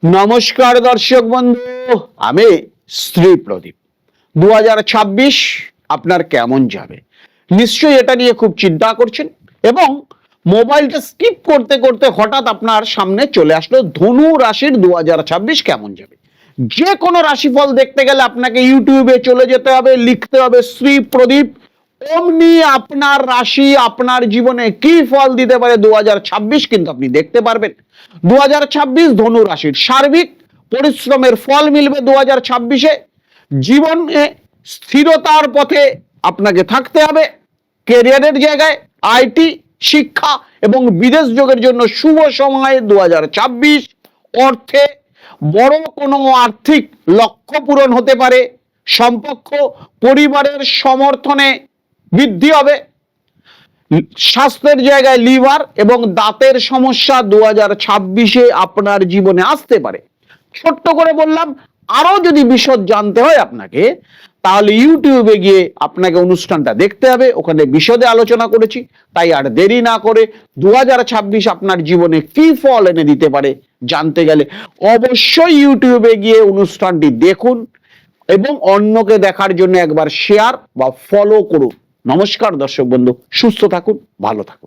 নমস্কার দর্শক বন্ধু, আমি শ্রী প্রদীপ। 2026 আপনার কেমন যাবে নিশ্চয়ই এটা নিয়ে খুব চিন্তা করছেন এবং মোবাইলটা স্কিপ করতে করতে হঠাৎ আপনার সামনে চলে আসলো ধনু রাশির 2026 কেমন যাবে। যে কোনো রাশিফল দেখতে গেলে আপনাকে ইউটিউবে চলে যেতে হবে, লিখতে হবে শ্রী প্রদীপ, অমনি আপনার রাশি আপনার জীবনে কি ফল দিতে পারে 2026 কিন্তু আপনি দেখতে পারবেন। 2026 ধনু রাশির সার্বিক পরিশ্রমের ফল মিলবে 2026-এ। জীবনে স্থিরতার পথে আপনাকে থাকতে হবে। ক্যারিয়ারের জায়গায় আইটি, শিক্ষা এবং বিদেশ যোগের জন্য শুভ সময় 2026। অর্থে বড় কোনো আর্থিক লক্ষ্য পূরণ হতে পারে। সম্পর্ক, পরিবারের সমর্থনে বৃদ্ধি হবে। স্বাস্থ্যের জায়গায় লিভার এবং দাঁতের সমস্যা 2026-এ আপনার জীবনে আসতে পারে। ছোট্ট করে বললাম, আরো যদি বিশদ জানতে হয় আপনাকে, তাহলে ইউটিউবে গিয়ে আপনাকে অনুষ্ঠানটা দেখতে হবে, ওখানে বিশদে আলোচনা করেছি। তাই আর দেরি না করে 2026 আপনার জীবনে কি ফল এনে দিতে পারে জানতে গেলে অবশ্যই ইউটিউবে গিয়ে অনুষ্ঠানটি দেখুন এবং অন্যকে দেখার জন্য একবার শেয়ার বা ফলো করুন। নমস্কার দর্শক বন্ধু, সুস্থ থাকুন, ভালো থাকুন।